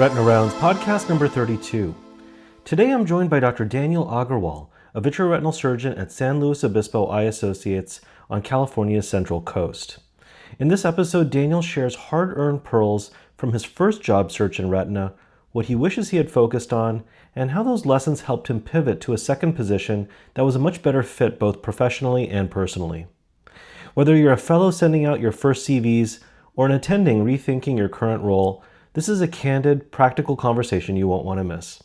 RetinaRounds Podcast number 32. Today I'm joined by Dr. Daniel Agarwal, a vitreoretinal surgeon at San Luis Obispo Eye Associates on California's Central Coast. In this episode, Daniel shares hard-earned pearls from his first job search in retina, what he wishes he had focused on, and how those lessons helped him pivot to a second position that was a much better fit both professionally and personally. Whether you're a fellow sending out your first CVs or an attending rethinking your current role, this is a candid, practical conversation you won't want to miss.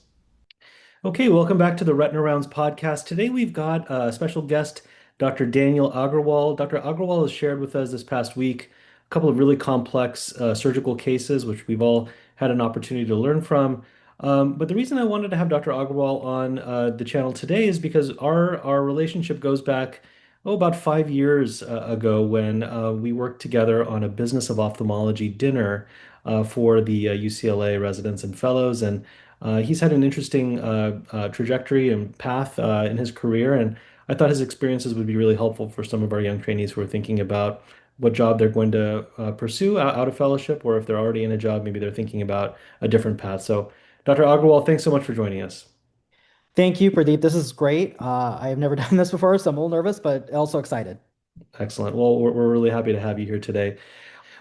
Okay, welcome back to the RetinaRounds Podcast. Today we've got a special guest, Dr. Daniel Agarwal. Dr. Agarwal has shared with us this past week a couple of really complex surgical cases, which we've all had an opportunity to learn from. But the reason I wanted to have Dr. Agarwal on the channel today is because our relationship goes back, about 5 years ago when we worked together on a Business of Ophthalmology dinner for the UCLA residents and fellows. And he's had an interesting trajectory and path in his career, and I thought his experiences would be really helpful for some of our young trainees who are thinking about what job they're going to pursue out of fellowship, or if they're already in a job, maybe they're thinking about a different path. So, Dr. Agarwal, thanks so much for joining us. Thank you, Pradeep. This is great. I have never done this before, so I'm a little nervous, but also excited. Excellent. Well, we're really happy to have you here today.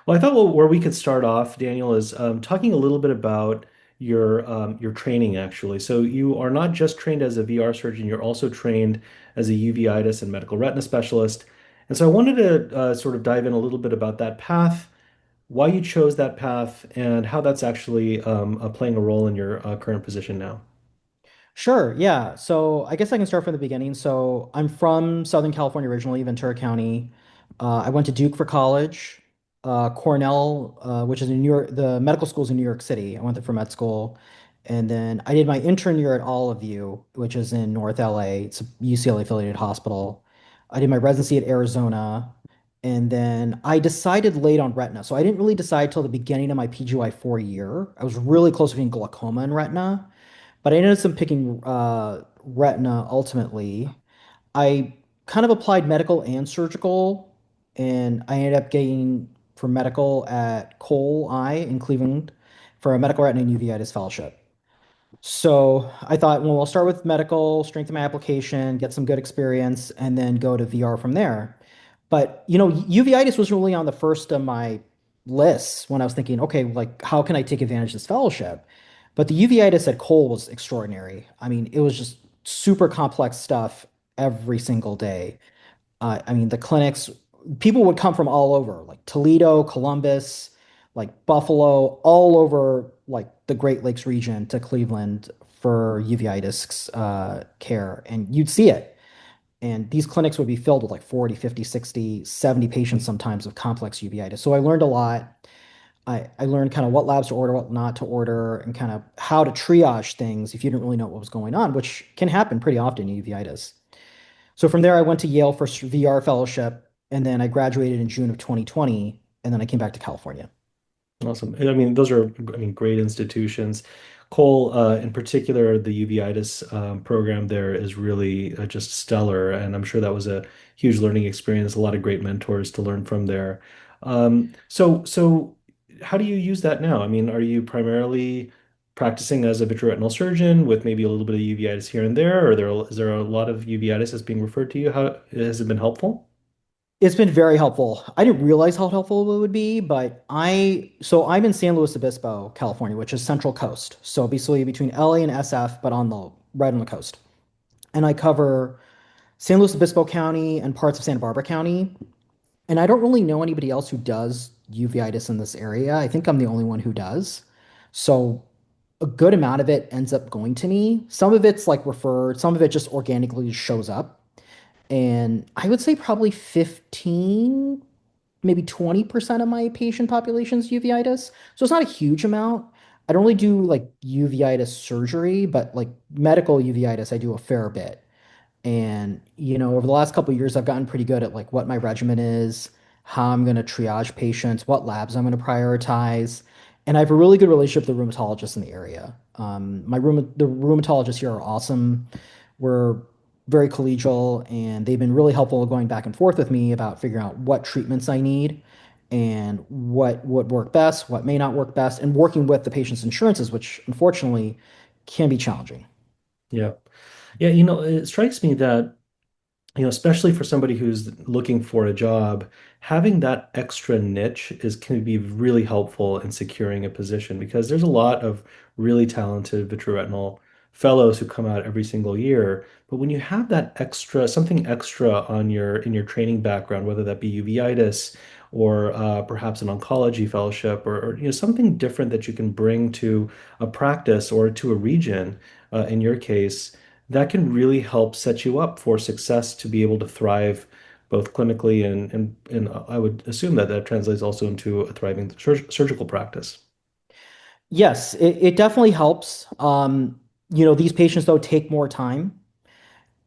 Well, I thought where we could start off, Daniel, is talking a little bit about your training actually. So you are not just trained as a VR surgeon, you're also trained as a uveitis and medical retina specialist. And so I wanted to sort of dive in a little bit about that path, why you chose that path, and how that's actually playing a role in your current position now. Sure, yeah. So I guess I can start from the beginning. So I'm from Southern California originally, Ventura County. I went to Duke for college, Cornell, which is in New York, the medical school's in New York City. I went there for med school. And then I did my intern year at Olive View, which is in North LA. It's a UCLA affiliated hospital. I did my residency at Arizona. And then I decided late on retina. So I didn't really decide till the beginning of my PGY4 year. I was really close between glaucoma and retina. But I ended up picking retina ultimately. I kind of applied medical and surgical, and I ended up getting for medical at Cole Eye in Cleveland for a medical retina and uveitis fellowship. So I thought, well, I'll start with medical, strengthen my application, get some good experience, and then go to VR from there. But uveitis was really on the first of my lists when I was thinking, okay, like how can I take advantage of this fellowship? But the uveitis at Cole was extraordinary. I mean, it was just super complex stuff every single day. I mean, the clinics, people would come from all over, like Toledo, Columbus, like Buffalo, all over like the Great Lakes region to Cleveland for uveitis care. And you'd see it. And these clinics would be filled with like 40, 50, 60, 70 patients sometimes with complex uveitis. So I learned a lot. I learned kind of what labs to order, what not to order, and kind of how to triage things if you didn't really know what was going on, which can happen pretty often in uveitis. So from there, I went to Yale for VR fellowship, and then I graduated in June of 2020, and then I came back to California. Awesome. I mean, those are, I mean, great institutions. Cole, in particular, the uveitis program there is really just stellar, and I'm sure that was a huge learning experience. A lot of great mentors to learn from there. So how do you use that now? I mean, are you primarily practicing as a vitreoretinal surgeon with maybe a little bit of uveitis here and there, or is there a lot of uveitis that's being referred to you? How has it been helpful? It's been very helpful. I didn't realize how helpful it would be, but I'm in San Luis Obispo, California, which is Central Coast. So basically between LA and SF, but right on the coast. And I cover San Luis Obispo County and parts of Santa Barbara County. And I don't really know anybody else who does uveitis in this area. I think I'm the only one who does. So a good amount of it ends up going to me. Some of it's like referred, some of it just organically shows up. And I would say probably 15, maybe 20% of my patient population is uveitis. So it's not a huge amount. I don't really do like uveitis surgery, but like medical uveitis, I do a fair bit. And, over the last couple of years, I've gotten pretty good at like what my regimen is, how I'm going to triage patients, what labs I'm going to prioritize. And I have a really good relationship with the rheumatologists in the area. The rheumatologists here are awesome. We're very collegial, and they've been really helpful going back and forth with me about figuring out what treatments I need. and what would work best, what may not work best, and working with the patient's insurances, which unfortunately can be challenging. Yeah. Yeah, it strikes me that especially for somebody who's looking for a job, having that extra niche can be really helpful in securing a position because there's a lot of really talented vitreoretinal fellows who come out every single year. But when you have that extra, something extra on your in your training background, whether that be uveitis or perhaps an oncology fellowship or something different that you can bring to a practice or to a region, in your case that can really help set you up for success to be able to thrive both clinically and I would assume that that translates also into a thriving surgical practice. Yes, it definitely helps. These patients though take more time.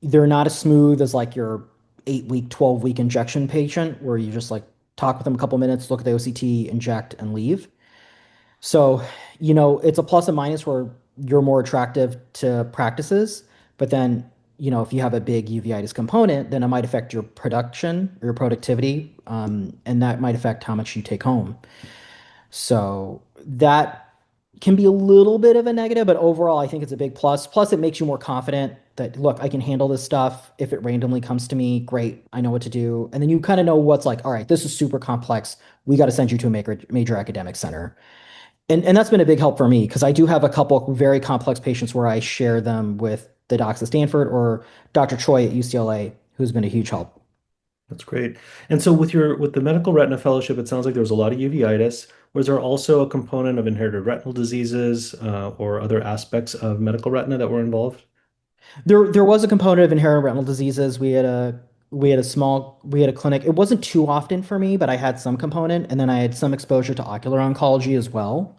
They're not as smooth as like your 8 week, 12-week injection patient where you just like talk with them a couple minutes, look at the OCT, inject, and leave. So, it's a plus and minus where you're more attractive to practices, but then, if you have a big uveitis component, then it might affect your production or your productivity, and that might affect how much you take home. So that can be a little bit of a negative, but overall, I think it's a big plus. Plus, it makes you more confident that, look, I can handle this stuff. If it randomly comes to me, great, I know what to do. And then you kind of know what's like, all right, this is super complex. We got to send you to a major academic center. And that's been a big help for me because I do have a couple very complex patients where I share them with the docs at Stanford or Dr. Choi at UCLA, who's been a huge help. That's great. And so with the medical retina fellowship, it sounds like there was a lot of uveitis. Was there also a component of inherited retinal diseases or other aspects of medical retina that were involved? There was a component of inherited retinal diseases. We had a clinic. It wasn't too often for me, but I had some component, and then I had some exposure to ocular oncology as well.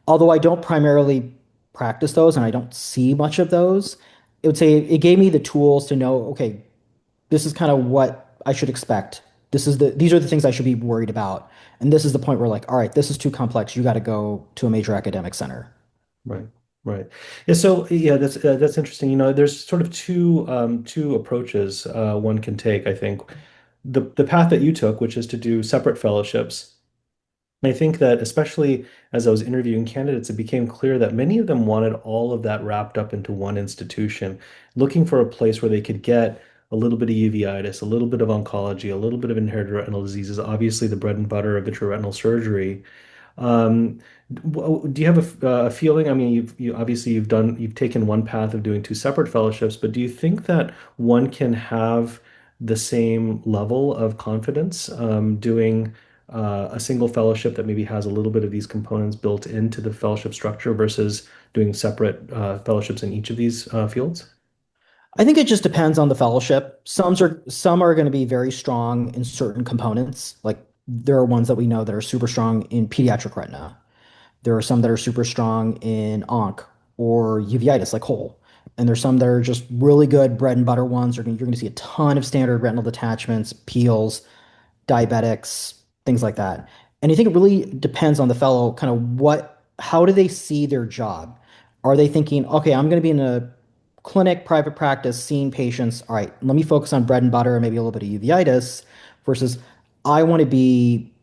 Although I don't primarily practice those and I don't see much of those, it would say it gave me the tools to know, okay, this is kind of what I should expect. These are the things I should be worried about. And this is the point where like, all right, this is too complex. You got to go to a major academic center. Right, right. Yeah, so yeah, that's interesting. There's sort of two approaches one can take, I think. The path that you took, which is to do separate fellowships. I think that especially as I was interviewing candidates, it became clear that many of them wanted all of that wrapped up into one institution, looking for a place where they could get a little bit of uveitis, a little bit of oncology, a little bit of inherited retinal diseases, obviously the bread and butter of vitreoretinal surgery. Um, do you have a feeling? I mean, you've taken one path of doing two separate fellowships, but do you think that one can have the same level of confidence doing a single fellowship that maybe has a little bit of these components built into the fellowship structure versus doing separate fellowships in each of these fields? I think it just depends on the fellowship. Some are going to be very strong in certain components. Like there are ones that we know that are super strong in pediatric retina. There are some that are super strong in onc or uveitis, like whole. And there's some that are just really good bread and butter ones. You're going to see a ton of standard retinal detachments, peels, diabetics, things like that. And I think it really depends on the fellow, kind of how do they see their job? Are they thinking, okay, I'm going to be in a clinic, private practice, seeing patients. All right, let me focus on bread and butter and maybe a little bit of uveitis versus I want to be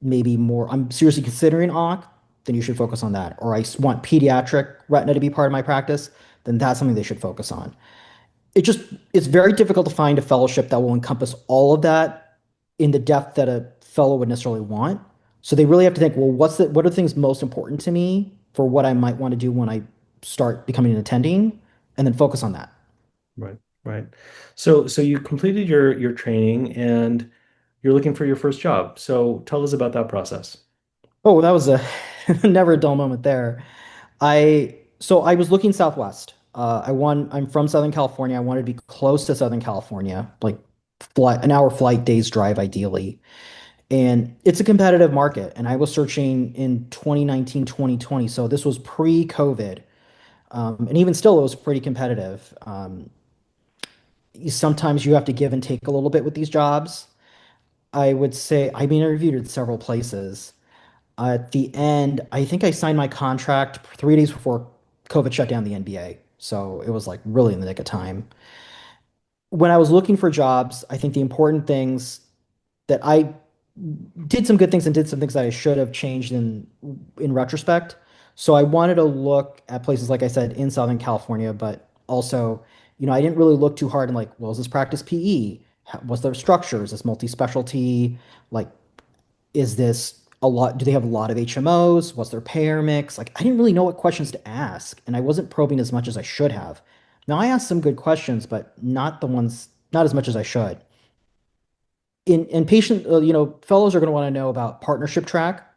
maybe more, I'm seriously considering onc, then you should focus on that. Or want pediatric retina to be part of my practice, then that's something they should focus on. It just, it's very difficult to find a fellowship that will encompass all of that in the depth that a fellow would necessarily want. So they really have to think, well, what are the things most important to me for what I might want to do when I start becoming an attending, and then focus on that. Right, right. So you completed your training and you're looking for your first job. So tell us about that process. Oh, that was a never a dull moment there. I was looking Southwest. I'm from Southern California. I wanted to be close to Southern California, like an hour flight, day's drive ideally. And it's a competitive market. And I was searching in 2019, 2020. So this was pre-COVID. And even still, it was pretty competitive. Sometimes you have to give and take a little bit with these jobs. I would say I've been interviewed at several places. At the end, I think I signed my contract 3 days before COVID shut down the NBA. So it was like really in the nick of time. When I was looking for jobs, I think the important things that did some good things and did some things that I should have changed in retrospect. So I wanted to look at places like I said in Southern California, but also, I didn't really look too hard in like, well, is this practice PE? What's their structure? Is this multi-specialty? Like, is this a lot? Do they have a lot of HMOs? What's their payer mix? Like, I didn't really know what questions to ask, and I wasn't probing as much as I should have. Now I asked some good questions, but not as much as I should. In patient, fellows are going to want to know about partnership track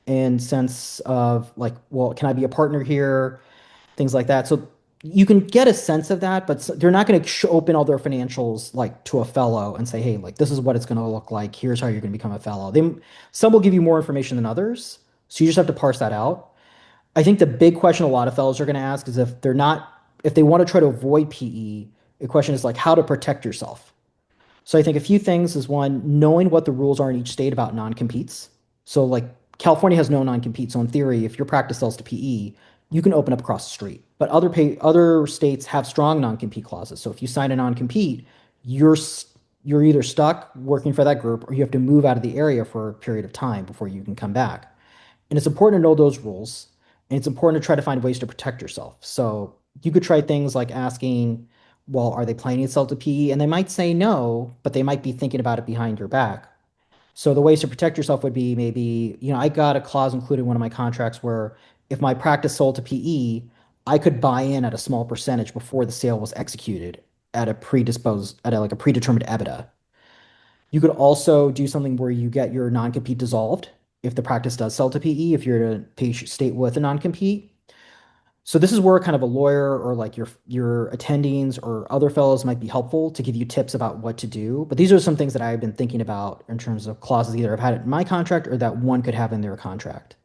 and sense of like, well, can I be a partner here? Things like that. So you can get a sense of that, but they're not going to open all their financials like to a fellow and say, hey, like this is what it's going to look like. Here's how you're going to become a fellow. Some will give you more information than others. So you just have to parse that out. I think the big question a lot of fellows are going to ask is if they want to try to avoid PE, the question is like how to protect yourself. So I think a few things is one, knowing what the rules are in each state about non-competes. So like California has no non-compete. So in theory, if your practice sells to PE, you can open up across the street. But other states have strong non-compete clauses. So if you sign a non-compete, you're you're either stuck working for that group or you have to move out of the area for a period of time before you can come back. And it's important to know those rules. And it's important to try to find ways to protect yourself. So you could try things like asking, well, are they planning to sell to PE? And they might say no, but they might be thinking about it behind your back. So the ways to protect yourself would be maybe, I got a clause included in one of my contracts where if my practice sold to PE, I could buy in at a small percentage before the sale was executed like a predetermined EBITDA. You could also do something where you get your non-compete dissolved if the practice does sell to PE, if you're in a state with a non-compete. So this is where kind of a lawyer or like your attendings or other fellows might be helpful to give you tips about what to do. But these are some things that I've been thinking about in terms of clauses either I've had it in my contract or that one could have in their contract.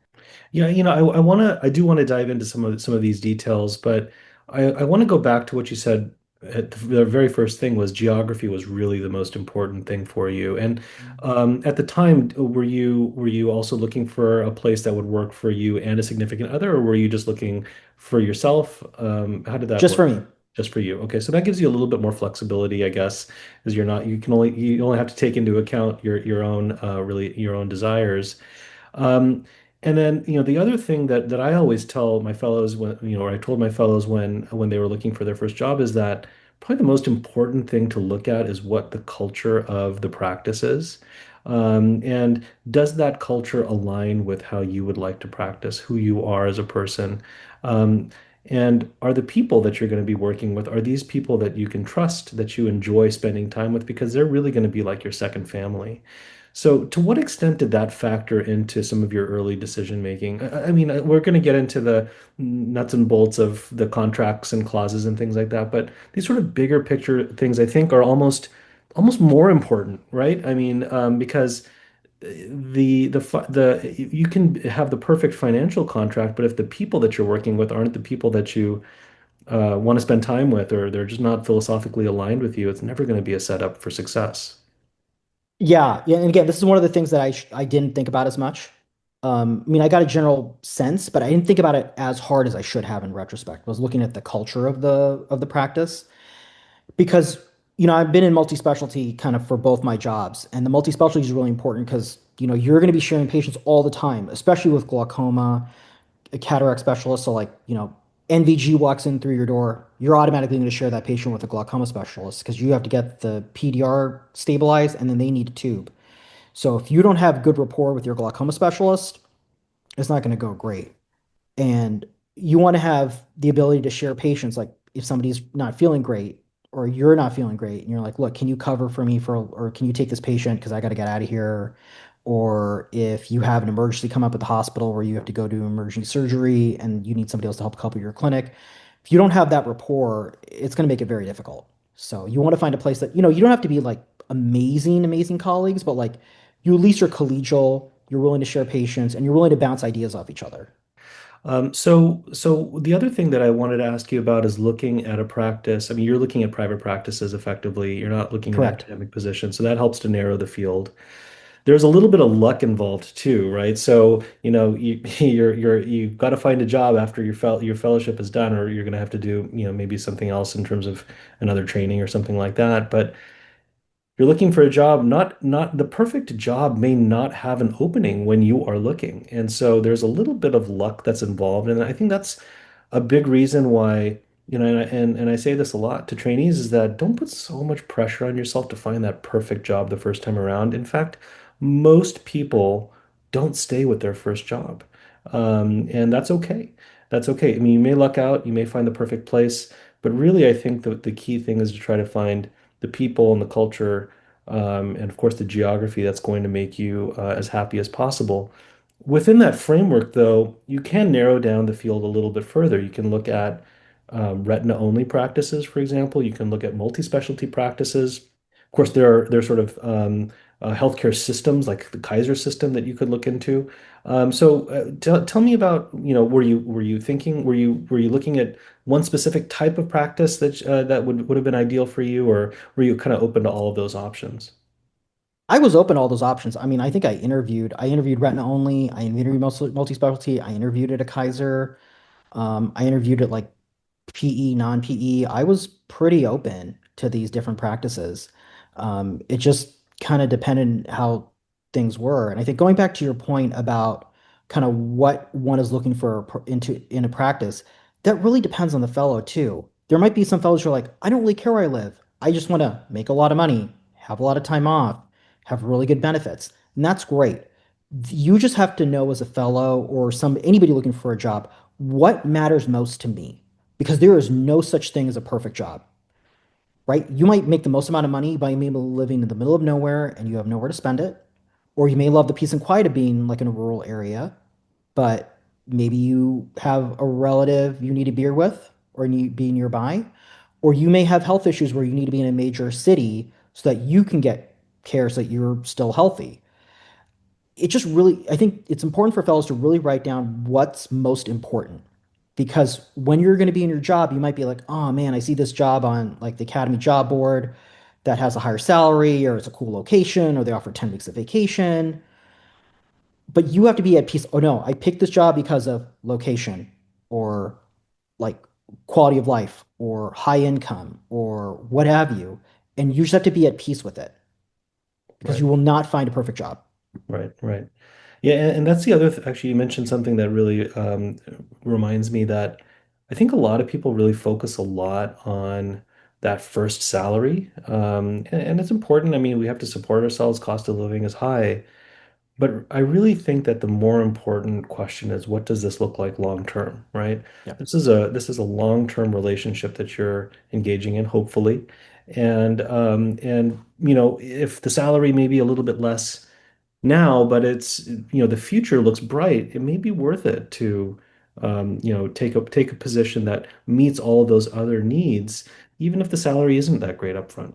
Yeah, I do want to dive into some of these details, but I want to go back to what you said at the very first thing was geography was really the most important thing for you. And at the time, were you also looking for a place that would work for you and a significant other, or were you just looking for yourself? How did that Just work? for me. Just for you. Okay, so that gives you a little bit more flexibility, I guess, as you only have to take into account your own really your own desires. Um, and then, the other thing that I always tell my fellows or I told my fellows when they were looking for their first job is that probably the most important thing to look at is what the culture of the practice is. And does that culture align with how you would like to practice, who you are as a person? Um, and are the people that you're going to be working with, are these people that you can trust, that you enjoy spending time with? Because they're really going to be like your second family. So, to what extent did that factor into some of your early decision making? I mean, we're going to get into the nuts and bolts of the contracts and clauses and things like that, but these sort of bigger picture things, I think, are almost more important, right? I mean, because you can have the perfect financial contract, but if the people that you're working with aren't the people that you want to spend time with, or they're just not philosophically aligned with you, it's never going to be a setup for success. Yeah, yeah, and again, this is one of the things that I didn't think about as much. I mean, I got a general sense, but I didn't think about it as hard as I should have in retrospect. I was looking at the culture of the practice because I've been in multi-specialty kind of for both my jobs, and the multi-specialty is really important because you're going to be sharing patients all the time, especially with glaucoma, a cataract specialist. So like NVG walks in through your door, you're automatically going to share that patient with a glaucoma specialist because you have to get the PDR stabilized, and then they need a tube. So if you don't have good rapport with your glaucoma specialist, it's not going to go great. And you want to have the ability to share patients. Like if somebody's not feeling great or you're not feeling great, and you're like, look, can you cover for me or can you take this patient because I got to get out of here? Or if you have an emergency come up at the hospital where you have to go to emergency surgery and you need somebody else to help couple your clinic, if you don't have that rapport, it's going to make it very difficult. So you want to find a place that, you don't have to be like amazing, amazing colleagues, but like you at least are collegial, you're willing to share patients, and you're willing to bounce ideas off each other. So the other thing that I wanted to ask you about is looking at a practice. I mean, you're looking at private practices effectively. You're not looking at Correct. academic positions, so that helps to narrow the field. There's a little bit of luck involved too, right? So, you've got to find a job after your fellowship is done, or you're going to have to do, maybe something else in terms of another training or something like that. But you're looking for a job, not the perfect job may not have an opening when you are looking. And so there's a little bit of luck that's involved. And I think that's a big reason why, and I say this a lot to trainees is that don't put so much pressure on yourself to find that perfect job the first time around. In fact, most people don't stay with their first job. And that's okay. That's okay. I mean, you may luck out, you may find the perfect place, but really, I think that the key thing is to try to find the people and the culture, and of course, the geography that's going to make you as happy as possible. Within that framework, though, you can narrow down the field a little bit further. You can look at retina-only practices, for example. You can look at multi-specialty practices. Of course, there are sort of healthcare systems like the Kaiser system that you could look into. Tell me about, were you thinking, were you looking at one specific type of practice that would have been ideal for you, or were you kind of open to all of those options? I was open to all those options. I mean, I think I interviewed retina only, I interviewed multi-specialty, I interviewed at a Kaiser, I interviewed at like PE, non-PE. I was pretty open to these different practices. It just kind of depended how things were. And I think going back to your point about kind of what one is looking for in a practice, that really depends on the fellow too. There might be some fellows who are like, I don't really care where I live. I just want to make a lot of money, have a lot of time off, have really good benefits. And that's great. You just have to know as a fellow or anybody looking for a job, what matters most to me, because there is no such thing as a perfect job, right? You might make the most amount of money by maybe living in the middle of nowhere and you have nowhere to spend it, or you may love the peace and quiet of being like in a rural area, but maybe you have a relative you need a beer with or need be nearby, or you may have health issues where you need to be in a major city so that you can get care so that you're still healthy. It just really, I think it's important for fellows to really write down what's most important. Because when you're going to be in your job, you might be like, oh man, I see this job on like the Academy job board that has a higher salary, or it's a cool location, or they offer 10 weeks of vacation. But you have to be at peace. Oh no, I picked this job because of location, or like quality of life, or high income, or what have you. And you just have to be at peace with it, because Right. you will not find a perfect job. Right, right. Yeah, and that's the other actually, you mentioned something that really reminds me that I think a lot of people really focus a lot on that first salary. And it's important. I mean, we have to support ourselves. Cost of living is high. But I really think that the more important question is what does this look like long term, right? Yeah. This is a long-term relationship that you're engaging in, hopefully. And if the salary may be a little bit less now, but the future looks bright. It may be worth it to, take a position that meets all of those other needs, even if the salary isn't that great up front.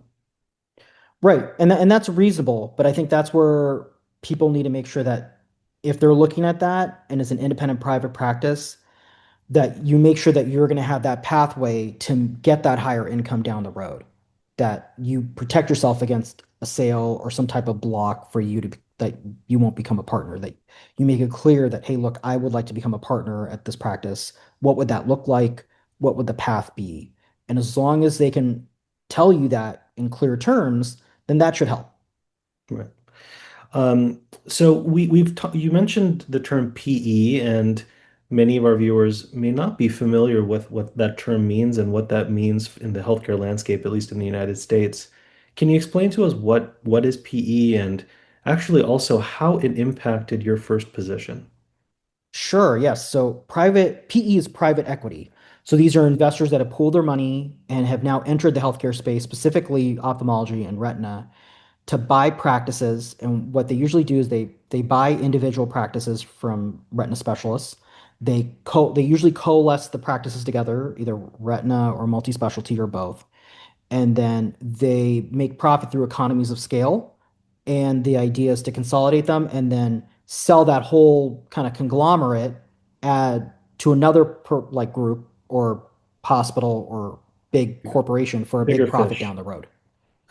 Right. And that's reasonable, but I think that's where people need to make sure that if they're looking at that and it's an independent private practice, that you make sure that you're going to have that pathway to get that higher income down the road, that you protect yourself against a sale or some type of block for you that you won't become a partner, that you make it clear that, hey, look, I would like to become a partner at this practice. What would that look like? What would the path be? And as long as they can tell you that in clear terms, then that should help. Right. So you mentioned the term PE, and many of our viewers may not be familiar with what that term means and what that means in the healthcare landscape, at least in the United States. Can you explain to us what is PE and actually also how it impacted your first position? Sure, yes. So private PE is private equity. So these are investors that have pooled their money and have now entered the healthcare space, specifically ophthalmology and retina, to buy practices. And what they usually do is they buy individual practices from retina specialists. They usually coalesce the practices together, either retina or multi-specialty or both, and then they make profit through economies of scale. And the idea is to consolidate them and then sell that whole kind of conglomerate add to another like group or hospital or big corporation for a big Bigger profit down fish, the road.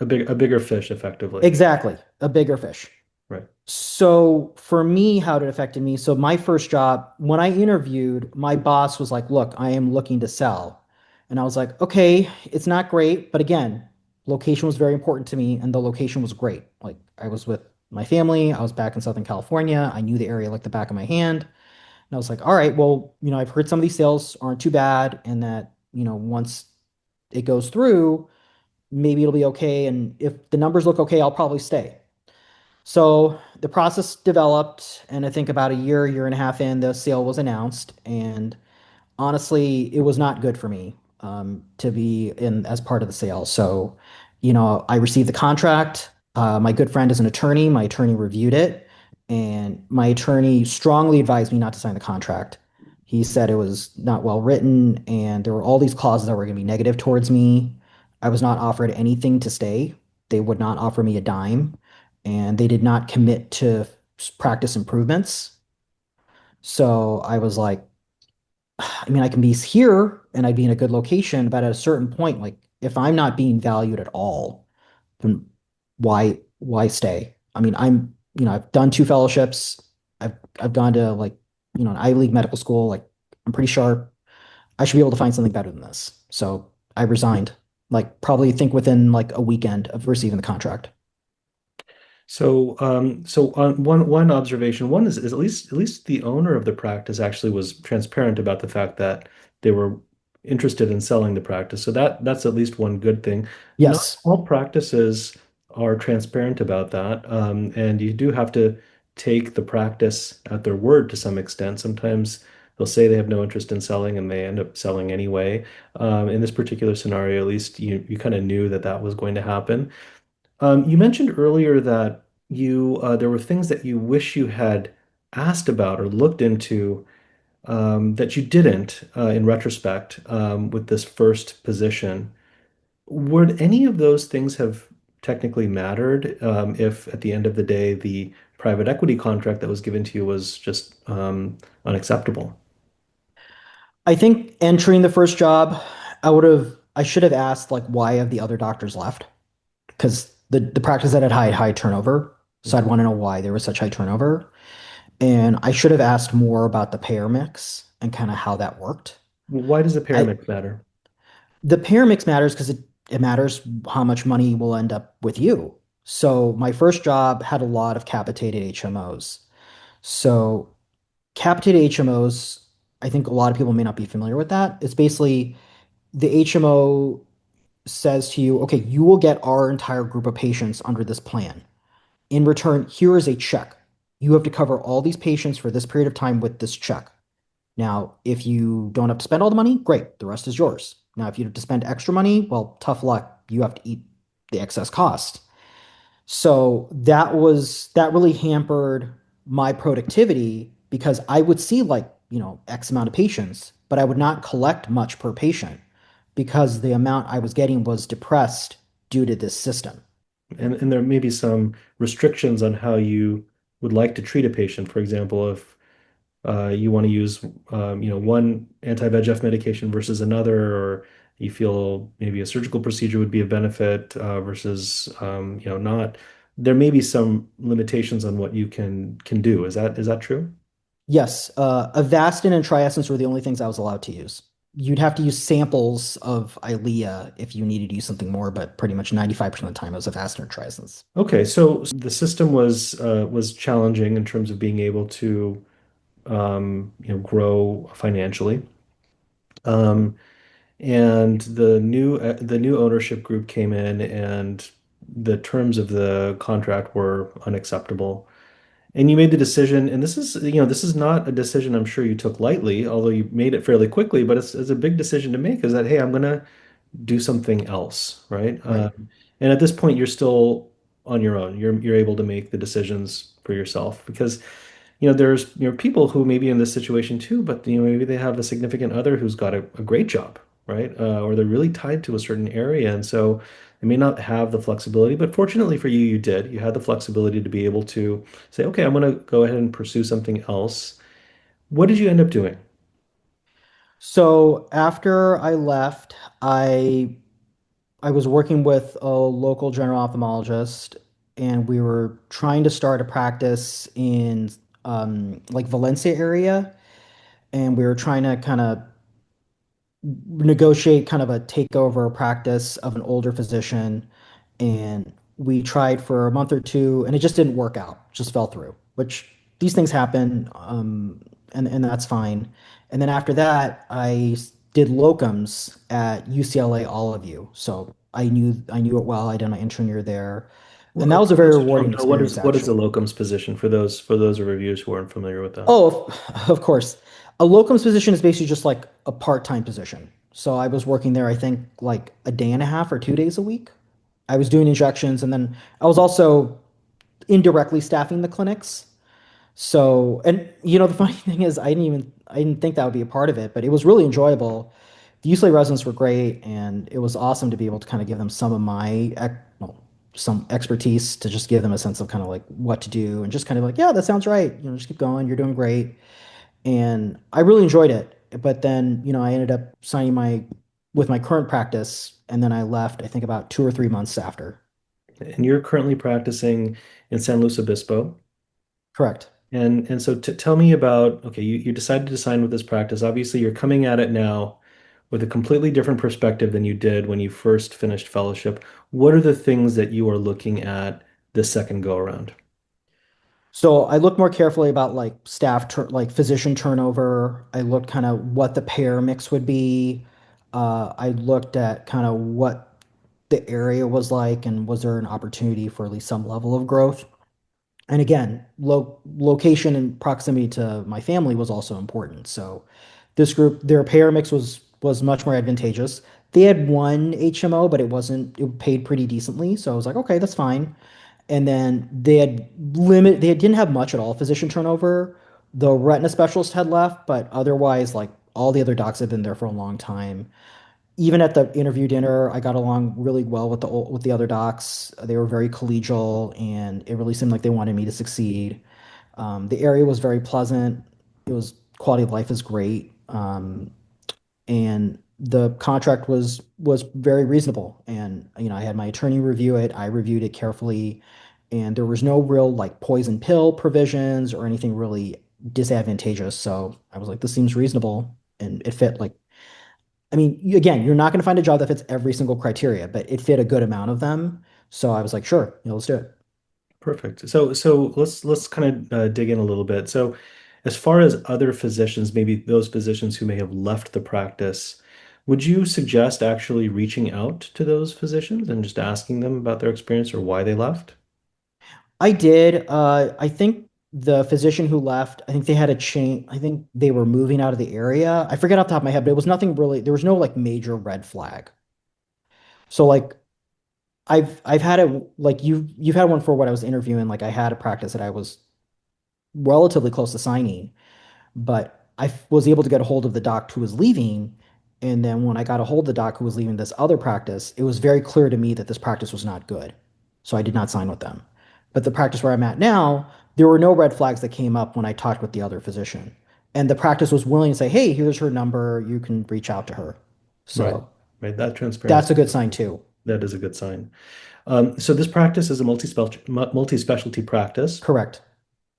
a bigger fish, effectively. Exactly, a bigger fish. Right. So for me, how it affected me. So my first job, when I interviewed, my boss was like, "Look, I am looking to sell." And I was like, "Okay, it's not great, but again, Location was very important to me, and the location was great. Like I was with my family, I was back in Southern California. I knew the area like the back of my hand. And I was like, all right, well, I've heard some of these sales aren't too bad, and that, once it goes through, maybe it'll be okay. And if the numbers look okay, I'll probably stay. So the process developed, and I think about a year and a half in, the sale was announced, and honestly, it was not good for me to be in as part of the sale. So, I received the contract. My good friend is an attorney. My attorney reviewed it, and my attorney strongly advised me not to sign the contract. He said it was not well written, and there were all these clauses that were going to be negative towards me. I was not offered anything to stay. They would not offer me a dime, and they did not commit to practice improvements. So I was like, I mean, I can be here and I'd be in a good location, but at a certain point, like if I'm not being valued at all, then why stay? I mean, I've done two fellowships. I've gone to like, an Ivy League medical school. Like I'm pretty sharp. I should be able to find something better than this. So I resigned, like probably think within like a weekend of receiving the contract. So on one observation, one is at least the owner of the practice actually was transparent about the fact that they were interested in selling the practice. So that's at least one good thing. Not Yes. all practices are transparent about that, and you do have to take the practice at their word to some extent. Sometimes they'll say they have no interest in selling, and they end up selling anyway. In this particular scenario, at least you kind of knew that that was going to happen. You mentioned earlier that you there were things that you wish you had asked about or looked into that you didn't in retrospect with this first position. Would any of those things have technically mattered if at the end of the day the private equity contract that was given to you was just unacceptable? I think entering the first job, I should have asked like why have the other doctors left? Because the practice that had high turnover. So I'd Okay. want to know why there was such high turnover. And I should have asked more about the payer mix and kind of how that worked. Why does the I paramedic matter? The payer mix matters because it matters how much money will end up with you. So my first job had a lot of capitated HMOs. So capitated HMOs, I think a lot of people may not be familiar with that. It's basically the HMO says to you, okay, you will get our entire group of patients under this plan. In return, here is a check. You have to cover all these patients for this period of time with this check. Now, if you don't have to spend all the money, great, the rest is yours. Now, if you have to spend extra money, well, tough luck. You have to eat the excess cost. So that really hampered my productivity because I would see like, X amount of patients, but I would not collect much per patient because the amount I was getting was depressed due to this system. And there may be some restrictions on how you would like to treat a patient. For example, if you want to use one anti-VEGF medication versus another, or you feel maybe a surgical procedure would be a benefit versus not. There may be some limitations on what you can do. Is that true? Yes, Avastin and Triessence were the only things I was allowed to use. You'd have to use samples of Eylea if you needed to use something more, but pretty much 95% of the time it was Avastin or Triessence. Okay, so the system was challenging in terms of being able to grow financially. Um, and the new ownership group came in, and the terms of the contract were unacceptable. And you made the decision, and this is not a decision I'm sure you took lightly, although you made it fairly quickly, but it's a big decision to make, is that, hey, I'm gonna do something else, right? Right. And at this point, you're still on your own. You're able to make the decisions for yourself because there's people who may be in this situation too, but maybe they have a significant other who's got a great job, right? Or they're really tied to a certain area, and so they may not have the flexibility. But fortunately for you, you did. You had the flexibility to be able to say, okay, I'm going to go ahead and pursue something else. What did you end up doing? So after I left, I was working with a local general ophthalmologist, and we were trying to start a practice in like Valencia area, and we were trying to kind of negotiate kind of a takeover practice of an older physician. And we tried for a month or two, and it just didn't work out, just fell through, which these things happen, and that's fine. And then after that, did locums at UCLA All of You. So I knew it well. I did my intern year there. And that Well, was a for very those who don't rewarding know, experience, what is a actually. locums position for those reviewers who aren't familiar with that? Oh, of course. A locums position is basically just like a part-time position. So I was working there, I think, like a day and a half or 2 days a week. I was doing injections, and then I was also indirectly staffing the clinics. So, and the funny thing is, I didn't think that would be a part of it, but it was really enjoyable. The UCLA residents were great, and it was awesome to be able to kind of give them some of well, some expertise to just give them a sense of kind of like what to do and just kind of like, yeah, that sounds right. Just keep going. You're doing great. And I really enjoyed it. But then, I ended up signing with my current practice, and then I left, I think about 2 or 3 months after. And you're currently practicing in San Luis Obispo. Correct. And so tell me about, okay, you decided to sign with this practice. Obviously, you're coming at it now with a completely different perspective than you did when you first finished fellowship. What are the things that you are looking at this second go around? So I looked more carefully about like like physician turnover. I looked kind of what the payer mix would be. I looked at kind of what the area was like and was there an opportunity for at least some level of growth. And again, location and proximity to my family was also important. So this group, their payer mix was much more advantageous. They had one HMO, but it paid pretty decently. So I was like, okay, that's fine. And then they didn't have much at all physician turnover. The retina specialist had left, but otherwise, like all the other docs had been there for a long time. Even at the interview dinner, I got along really well with the other docs. They were very collegial, and it really seemed like they wanted me to succeed. The area was very pleasant. It was quality of life is great. And the contract was very reasonable. And I had my attorney review it. I reviewed it carefully, and there was no real like poison pill provisions or anything really disadvantageous. So I was like, this seems reasonable, and it fit like. I mean, again, you're not going to find a job that fits every single criteria, but it fit a good amount of them. So I was like, sure, let's do it. Perfect. So let's kind of dig in a little bit. So as far as other physicians, maybe those physicians who may have left the practice, would you suggest actually reaching out to those physicians and just asking them about their experience or why they left? I did. I think the physician who left, I think they had a change. I think they were moving out of the area. I forget off the top of my head, but it was nothing really. There was no like major red flag. So like I've had it like you've had one for what I was interviewing. Like I had a practice that I was relatively close to signing, but I was able to get a hold of the doc who was leaving. And then when I got a hold of the doc who was leaving this other practice, it was very clear to me that this practice was not good. So I did not sign with them. But the practice where I'm at now, there were no red flags that came up when I talked with the other physician. And the practice was willing to say, hey, here's her number. You can reach out to her. Right. So Right. That transparency, that's a good sign too. that is a good sign. So this practice is a multi-specialty practice. Correct.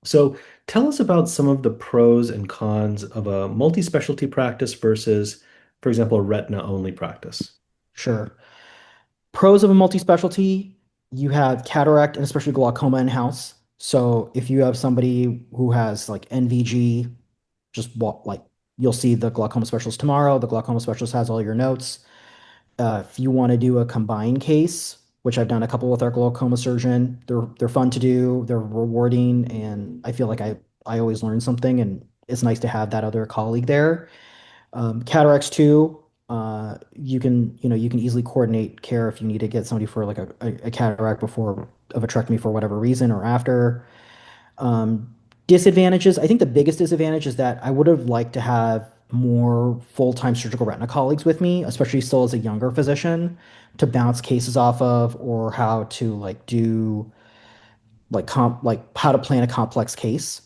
So tell us about some of the pros and cons of a multi-specialty practice versus, for example, a retina only practice. Sure. Pros of a multi-specialty, you have cataract and especially glaucoma in-house. So if you have somebody who has like NVG, just walk like you'll see the glaucoma specialist tomorrow. The glaucoma specialist has all your notes. If you want to do a combined case, which I've done a couple with our glaucoma surgeon, they're fun to do, they're rewarding, and I feel like I always learn something, and it's nice to have that other colleague there. Cataracts too. You can easily coordinate care if you need to get somebody for like a cataract before a vitrectomy for whatever reason or after. Um, Disadvantages. I think the biggest disadvantage is that I would have liked to have more full-time surgical retina colleagues with me, especially still as a younger physician, to bounce cases off of or how to like do like how to plan a complex case.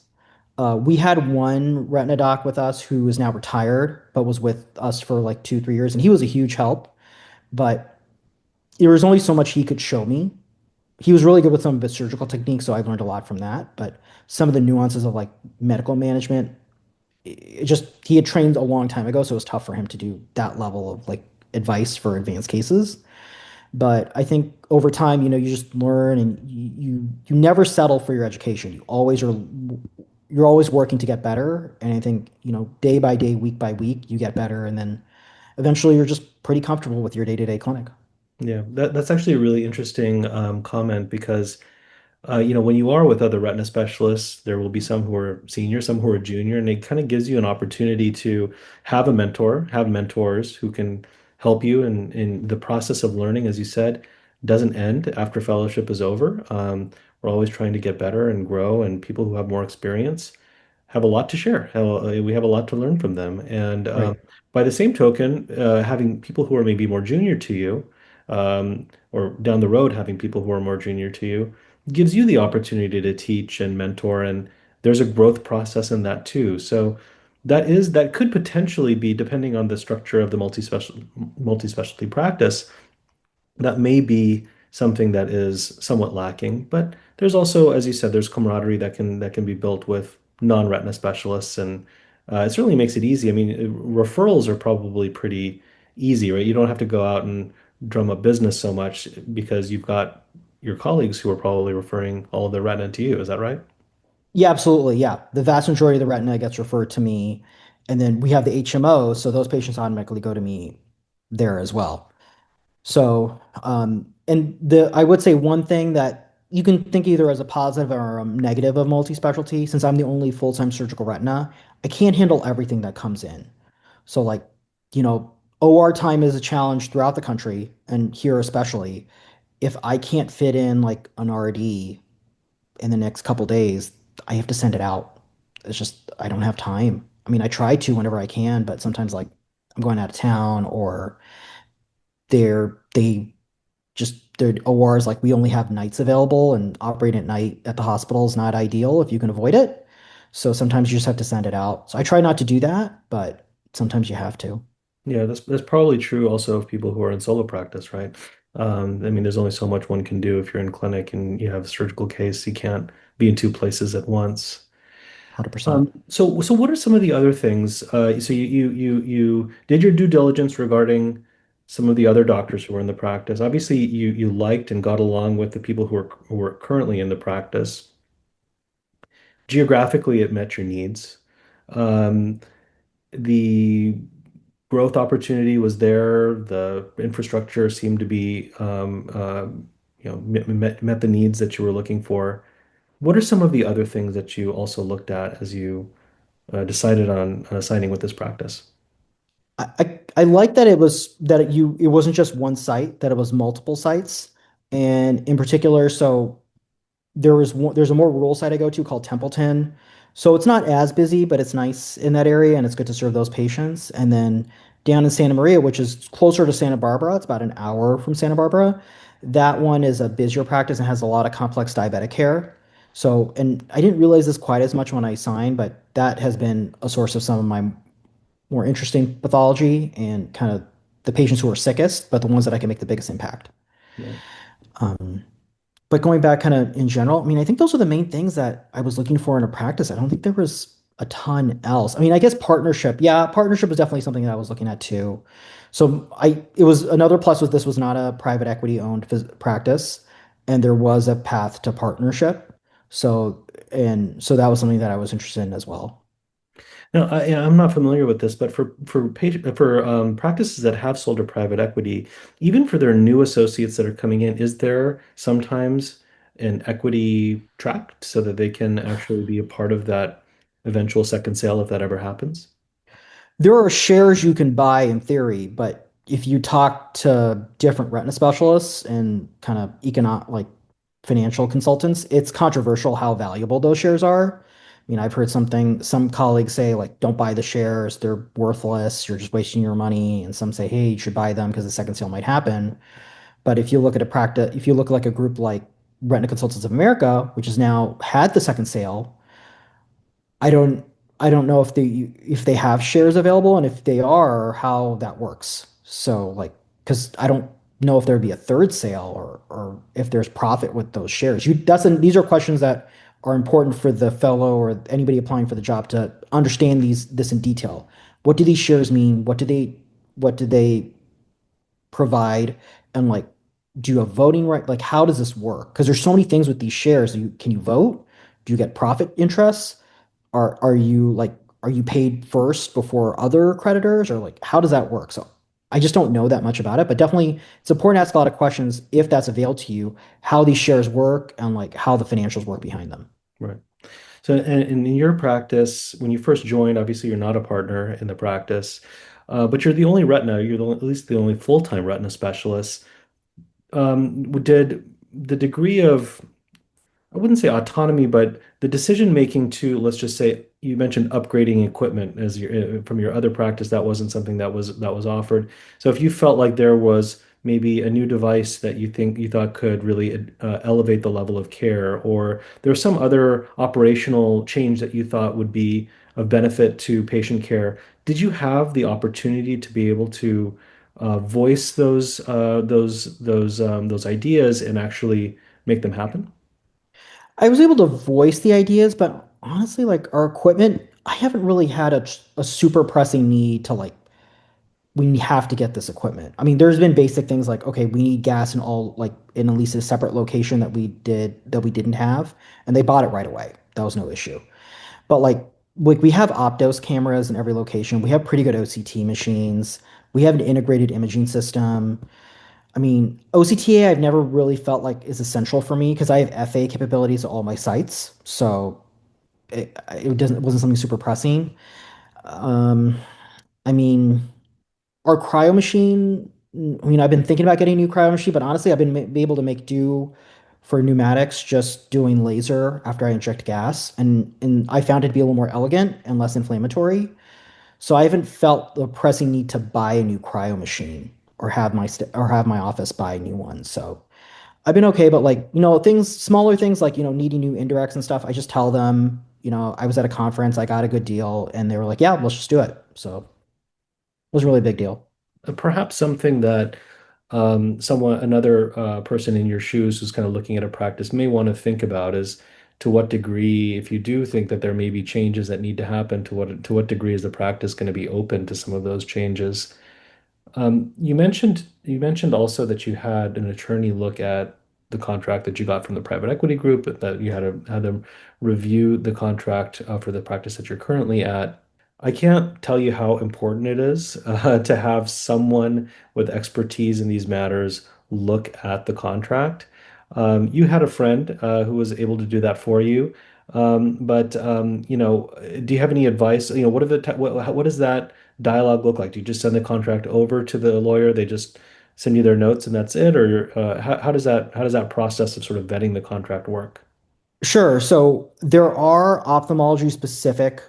We had one retina doc with us who is now retired, but was with us for like 2, 3 years, and he was a huge help. But there was only so much he could show me. He was really good with some of his surgical techniques, so I learned a lot from that. But some of the nuances of like medical management, it just he had trained a long time ago, so it was tough for him to do that level of like advice for advanced cases. But I think over time, you just learn and you never settle for your education. You're always working to get better. And I think, day by day, week by week, you get better. And then eventually you're just pretty comfortable with your day-to-day clinic. Yeah, that's actually a really interesting comment because when you are with other retina specialists, there will be some who are senior, some who are junior, and it kind of gives you an opportunity to have a mentor, have mentors who can help you in the process of learning, as you said, doesn't end after fellowship is over. We're always trying to get better and grow, and people who have more experience have a lot to share. We have a lot to learn from them. And Right. by the same token, having people who are maybe more junior to you, or down the road, having people who are more junior to you, gives you the opportunity to teach and mentor. And there's a growth process in that too. So that could potentially be, depending on the structure of the multi-specialty practice, that may be something that is somewhat lacking. But there's also, as you said, there's camaraderie that can be built with non-retina specialists, and it certainly makes it easy. I mean, referrals are probably pretty easy, right? You don't have to go out and drum up business so much because you've got your colleagues who are probably referring all of their retina to you. Is that right? Yeah, absolutely. Yeah. The vast majority of the retina gets referred to me. And then we have the HMO, so those patients automatically go to me there as well. So, and I would say one thing that you can think either as a positive or a negative of multi-specialty, since I'm the only full-time surgical retina, I can't handle everything that comes in. So like, you know, OR time is a challenge throughout the country and here especially. If I can't fit in like an RD in the next couple days, I have to send it out. It's just I don't have time. I mean, I try to whenever I can, but sometimes like I'm going out of town or they just their ORs like we only have nights available and operating at night at the hospital is not ideal if you can avoid it. So sometimes you just have to send it out. So I try not to do that, but sometimes you have to. Yeah, that's probably true also of people who are in solo practice, right? I mean, there's only so much one can do if you're in clinic and you have a surgical case. You can't be in two places at once. 100%. So what are some of the other things? So you did your due diligence regarding some of the other doctors who were in the practice. Obviously, you liked and got along with the people who are currently in the practice. Geographically, it met your needs. Um, the growth opportunity was there. The infrastructure seemed to be, met the needs that you were looking for. What are some of the other things that you also looked at as you decided on signing with this practice? I like that it wasn't just one site, that it was multiple sites. And in particular, so there's a more rural site I go to called Templeton. So it's not as busy, but it's nice in that area and it's good to serve those patients. And then down in Santa Maria, which is closer to Santa Barbara, it's about an hour from Santa Barbara. That one is a busier practice and has a lot of complex diabetic care. So, and I didn't realize this quite as much when I signed, but that has been a source of some of my more interesting pathology and kind of the patients who are sickest, but the ones that I can make the biggest impact. Yeah. Um, but going back kind of in general, I mean, I think those are the main things that I was looking for in a practice. I don't think there was a ton else. I mean, I guess partnership. Yeah, partnership was definitely something that I was looking at too. So it was another plus was this was not a private equity owned practice, and there was a path to partnership. So that was something that I was interested in as well. Now, I'm not familiar with this, but for practices that have sold to private equity, even for their new associates that are coming in, is there sometimes an equity track so that they can actually be a part of that eventual second sale if that ever happens? There are shares you can buy in theory, but if you talk to different retina specialists and kind of like financial consultants, it's controversial how valuable those shares are. I mean, I've heard some colleagues say like, don't buy the shares, they're worthless, you're just wasting your money. And some say, hey, you should buy them because the second sale might happen. But if you look at if you look like a group like Retina Consultants of America, which has now had the second sale, I don't I don't know if they have shares available and if they are, how that works. So like because I don't know if there'd be a third sale or if there's profit with those shares. These are questions that are important for the fellow or anybody applying for the job to understand this in detail. What do these shares mean? What do they provide? And like, do you have voting right? Like, how does this work? Because there's so many things with these shares. Can you vote? Do you get profit interests? Are you like are you paid first before other creditors or like how does that work? So I just don't know that much about it, but definitely it's important to ask a lot of questions if that's available to you, how these shares work and like how the financials work behind them. Right. So, and in your practice, when you first joined, obviously you're not a partner in the practice, but you're the only retina, at least the only full-time retina specialist. Did the degree of, I wouldn't say autonomy, but the decision making to, let's just say, you mentioned upgrading equipment as from your other practice, that wasn't something that was offered. So if you felt like there was maybe a new device that you thought could really elevate the level of care, or there was some other operational change that you thought would be of benefit to patient care, did you have the opportunity to be able to voice those ideas and actually make them happen? I was able to voice the ideas, but honestly, like our equipment, I haven't really had a super pressing need to like we have to get this equipment. I mean, there's been basic things like, okay, we need gas in all like in at least a separate location that we didn't have, and they bought it right away. That was no issue. But like we have Optos cameras in every location. We have pretty good OCT machines. We have an integrated imaging system. I mean, OCTA I've never really felt like is essential for me because I have FA capabilities at all my sites. So it wasn't something super pressing. Um, I mean, our cryo machine, I mean, I've been thinking about getting a new cryo machine, but honestly, I've been able to make do for pneumatics just doing laser after I inject gas, and I found it to be a little more elegant and less inflammatory. So I haven't felt the pressing need to buy a new cryo machine or have my office buy a new one. So I've been okay, but like, smaller things like, needing new indirects and stuff, I just tell them, I was at a conference, I got a good deal, and they were like, yeah, let's just do it. So it was a really big deal. Perhaps something that another person in your shoes who's kind of looking at a practice may want to think about is to what degree, if you do think that there may be changes that need to happen, to what degree is the practice going to be open to some of those changes? You mentioned also that you had an attorney look at the contract that you got from the private equity group, that you had them review the contract for the practice that you're currently at. I can't tell you how important it is to have someone with expertise in these matters look at the contract. You had a friend who was able to do that for you, but do you have any advice? What are what does that dialogue look like? Do you just send the contract over to the lawyer? They just send you their notes and that's it, or how does that process of sort of vetting the contract work? Sure. So there are ophthalmology specific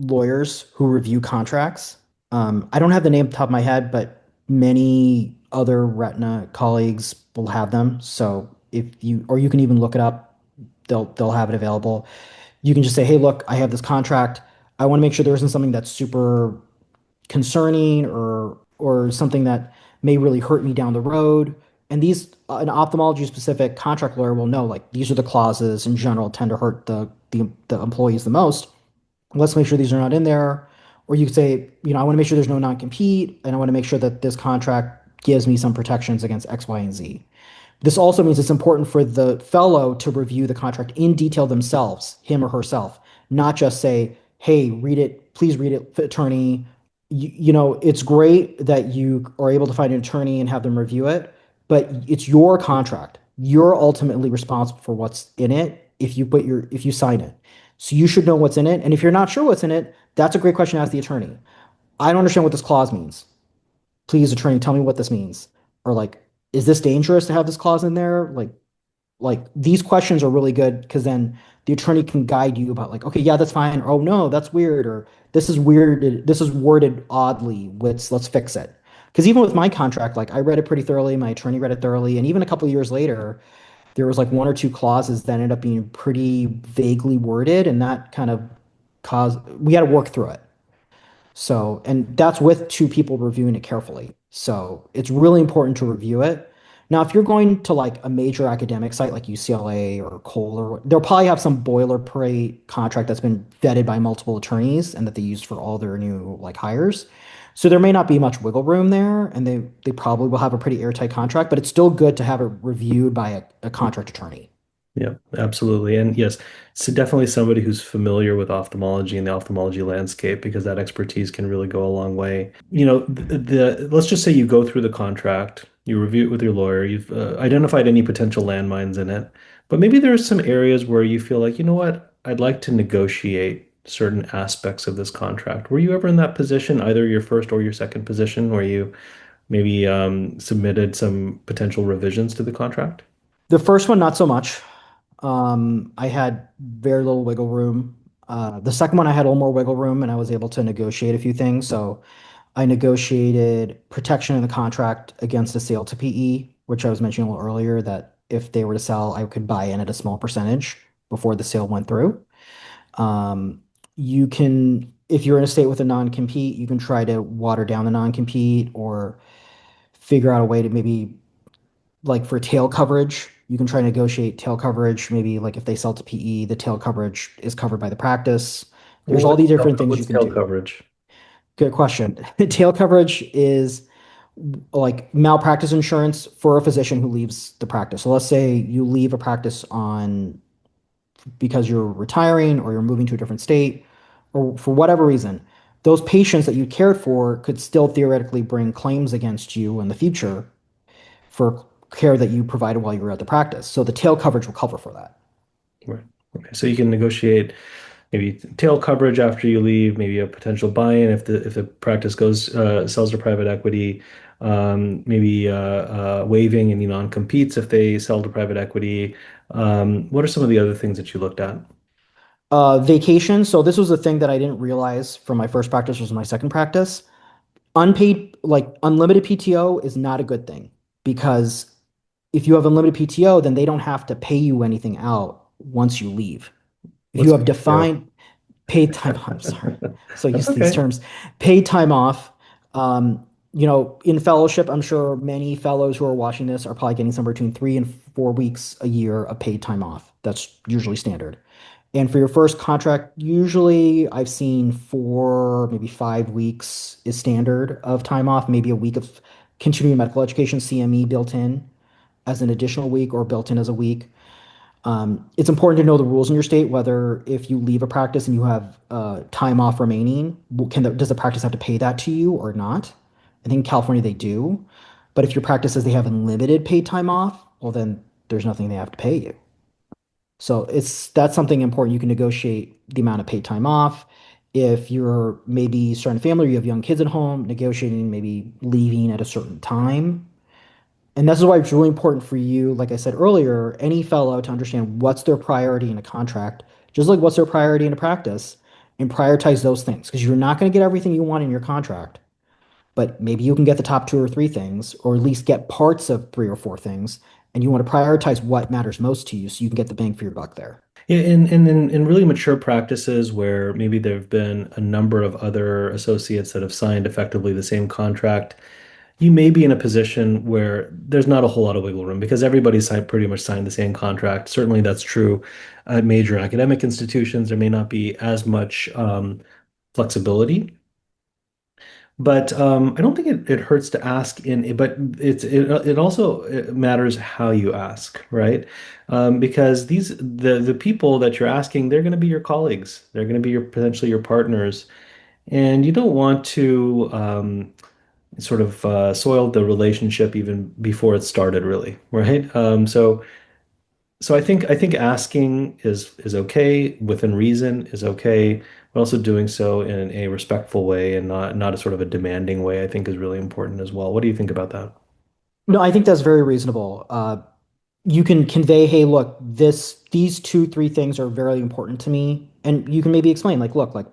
lawyers who review contracts. I don't have the name off the top of my head, but many other retina colleagues will have them. So if you, or you can even look it up, they'll have it available. You can just say, hey, look, I have this contract. I want to make sure there isn't something that's super concerning or something that may really hurt me down the road. And these an ophthalmology specific contract lawyer will know like these are the clauses in general tend to hurt the employees the most. Let's make sure these are not in there. Or you could say, I want to make sure there's no non-compete, and I want to make sure that this contract gives me some protections against X, Y, and Z. This also means it's important for the fellow to review the contract in detail themselves, him or herself, not just say, hey, read it, please read it, attorney. It's great that you are able to find an attorney and have them review it, but it's your contract. You're ultimately responsible for what's in it if you sign it. So you should know what's in it. And if you're not sure what's in it, that's a great question to ask the attorney. I don't understand what this clause means. Please, attorney, tell me what this means. Or like, is this dangerous to have this clause in there? Like these questions are really good because then the attorney can guide you about like, okay, yeah, that's fine. Or, oh no, that's weird. Or this is weird. This is worded oddly. Let's fix it. Because even with my contract, like I read it pretty thoroughly, my attorney read it thoroughly, and even a couple of years later, there was like one or two clauses that ended up being pretty vaguely worded, and that kind of caused we had to work through it. So, and that's with two people reviewing it carefully. So it's really important to review it. Now, if you're going to like a major academic site like UCLA or Cole, or they'll probably have some boilerplate contract that's been vetted by multiple attorneys and that they use for all their new like hires. So there may not be much wiggle room there, and they probably will have a pretty airtight contract, but it's still good to have it reviewed by a contract attorney. Yeah, absolutely. And yes, so definitely somebody who's familiar with ophthalmology and the ophthalmology landscape because that expertise can really go a long way. Let's just say you go through the contract, you review it with your lawyer, you've identified any potential landmines in it, but maybe there are some areas where you feel like, you know what, I'd like to negotiate certain aspects of this contract. Were you ever in that position, either your first or your second position, where you maybe submitted some potential revisions to the contract? The first one, not so much. I had very little wiggle room. The second one, I had a little more wiggle room, and I was able to negotiate a few things. So I negotiated protection in the contract against a sale to PE, which I was mentioning a little earlier, that if they were to sell, I could buy in at a small percentage before the sale went through. Um, you can, if you're in a state with a non-compete, you can try to water down the non-compete or figure out a way to maybe like for tail coverage, you can try to negotiate tail coverage. Maybe like if they sell to PE, the tail coverage is covered by the practice. There's Well, all these different things you what's can tail do. coverage? Good question. Tail coverage is like malpractice insurance for a physician who leaves the practice. So let's say you leave a practice on because you're retiring or you're moving to a different state or for whatever reason. Those patients that you cared for could still theoretically bring claims against you in the future for care that you provided while you were at the practice. So the tail coverage will cover for that. Right. Okay. So you can negotiate maybe tail coverage after you leave, maybe a potential buy-in if the practice goes sells to private equity, maybe waiving any non-competes if they sell to private equity. What are some of the other things that you looked at? Vacation. So this was a thing that I didn't realize from my first practice was my second practice. Unpaid, like unlimited PTO is not a good thing because if you have unlimited PTO, then they don't have to pay you anything out once you leave. If you What's have PTO? defined paid time, I'm sorry, so That's used to these okay. terms, paid time off. In fellowship, I'm sure many fellows who are watching this are probably getting somewhere between 3 and 4 weeks a year of paid time off. That's usually standard. And for your first contract, usually I've seen 4, maybe 5 weeks is standard of time off, maybe a week of continuing medical education, CME built in as an additional week or built in as a week. It's important to know the rules in your state, whether if you leave a practice and you have time off remaining, does the practice have to pay that to you or not? I think in California they do. But if your practice says they have unlimited paid time off, well, then there's nothing they have to pay you. So that's something important. You can negotiate the amount of paid time off. If you're maybe starting a family or you have young kids at home, negotiating maybe leaving at a certain time. And this is why it's really important for you, like I said earlier, any fellow to understand what's their priority in a contract, just like what's their priority in a practice, and prioritize those things. Because you're not going to get everything you want in your contract, but maybe you can get the top 2 or 3 things, or at least get parts of 3 or 4 things, and you want to prioritize what matters most to you so you can get the bang for your buck there. Yeah, in really mature practices where maybe there have been a number of other associates that have signed effectively the same contract, you may be in a position where there's not a whole lot of wiggle room because everybody's pretty much signed the same contract. Certainly, that's true at major academic institutions. There may not be as much flexibility, but I don't think it hurts to ask but it also it matters how you ask, right? Because the people that you're asking, they're going to be your colleagues. They're going to be your potentially your partners, and you don't want to sort of soiled the relationship even before it started, really, right? So I think asking is okay within reason is okay, but also doing so in a respectful way and not a sort of a demanding way, I think is really important as well. What do you think about that? No, I think that's very reasonable. You can convey, hey, look, these 2, 3 things are very important to me. And you can maybe explain, like, look, like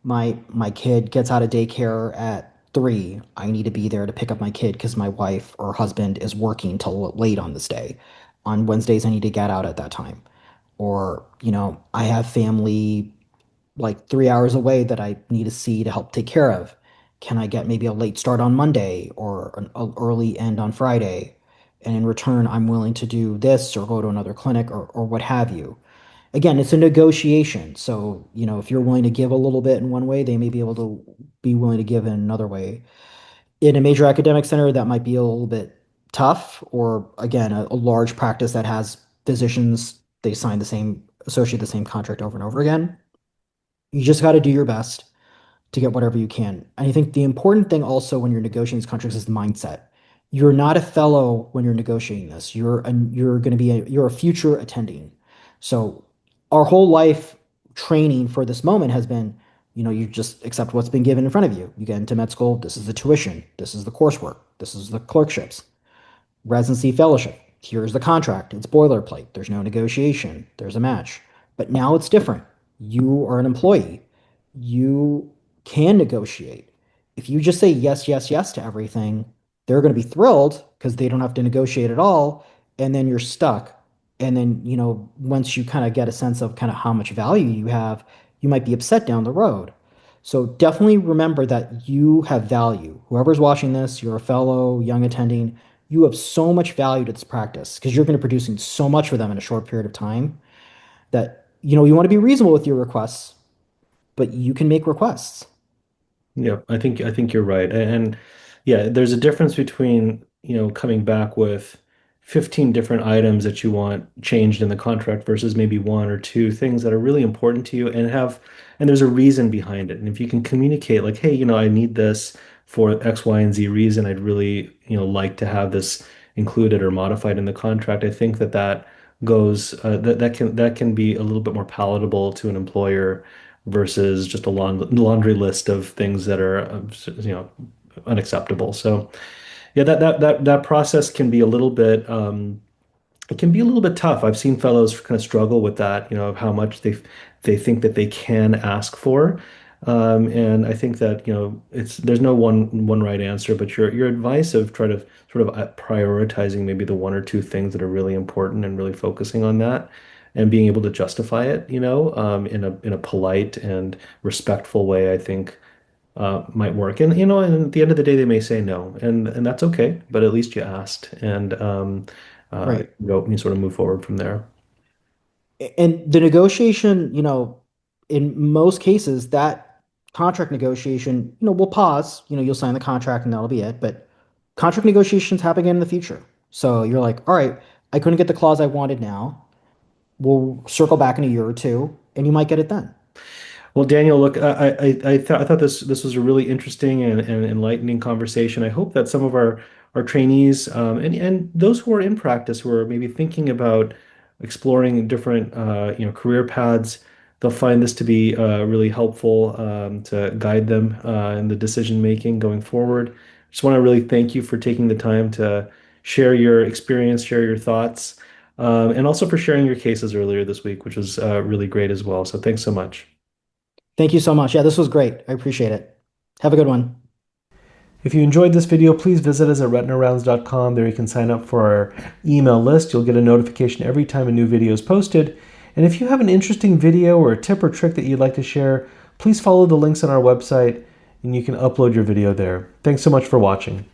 my kid gets out of daycare at 3. I need to be there to pick up my kid because my wife or husband is working till late on this day. On Wednesdays, I need to get out at that time. Or, I have family like 3 hours away that I need to see to help take care of. Can I get maybe a late start on Monday or an early end on Friday? and in return, I'm willing to do this or go to another clinic or what have you. Again, it's a negotiation. So, if you're willing to give a little bit in one way, they may be able to be willing to give in another way. In a major academic center, that might be a little bit tough, or again, a large practice that has physicians, they sign associate the same contract over and over again. You just got to do your best to get whatever you can. And I think the important thing also when you're negotiating these contracts is the mindset. You're not a fellow when you're negotiating this. You're going to be you're a future attending. So our whole life training for this moment has been, you just accept what's been given in front of you. You get into med school, this is the tuition, this is the coursework, this is the clerkships, residency fellowship. Here's the contract. It's boilerplate. There's no negotiation. There's a match. But now it's different. You are an employee. You can negotiate. If you just say yes, yes, yes to everything, they're going to be thrilled because they don't have to negotiate at all. And then you're stuck. And then, once you kind of get a sense of kind of how much value you have, you might be upset down the road. So definitely remember that you have value. Whoever's watching this, you're a fellow young attending, you have so much value to this practice because you're going to be producing so much for them in a short period of time that, you want to be reasonable with your requests, but you can make requests. Yeah, I think you're right. And yeah, there's a difference between, coming back with 15 different items that you want changed in the contract versus maybe one or two things that are really important to you and there's a reason behind it. And if you can communicate like, hey, I need this for X, Y, and Z reason, I'd really, like to have this included or modified in the contract. I think that goes that can be a little bit more palatable to an employer versus just a laundry list of things that are unacceptable. So yeah, that process can be a little bit it can be a little bit tough. I've seen fellows kind of struggle with that, of how much they think that they can ask for. And I think that, there's no one right answer, but your advice of try to sort of prioritizing maybe the one or two things that are really important and really focusing on that and being able to justify it, in a polite and respectful way, I think might work. And and at the end of the day, they may say no, and that's okay. But at least you asked, and Right. you sort of move forward from there. And the negotiation, in most cases, that contract negotiation, will pause. You'll sign the contract and that'll be it. But contract negotiations happen again in the future. So you're like, all right, I couldn't get the clause I wanted now. We'll circle back in a year or two, and you might get it then. Well, Daniel, look, I thought this was a really interesting and enlightening conversation. I hope that some of our trainees and those who are in practice who are maybe thinking about exploring different career paths, they'll find this to be really helpful to guide them in the decision making going forward. Just want to really thank you for taking the time to share your experience, share your thoughts, and also for sharing your cases earlier this week, which was really great as well. So thanks so much. Thank you so much. Yeah, this was great. I appreciate it. Have a good one. If you enjoyed this video, please visit us at RetinaRounds.com. There you can sign up for our email list. You'll get a notification every time a new video is posted. And if you have an interesting video or a tip or trick that you'd like to share, please follow the links on our website and you can upload your video there. Thanks so much for watching.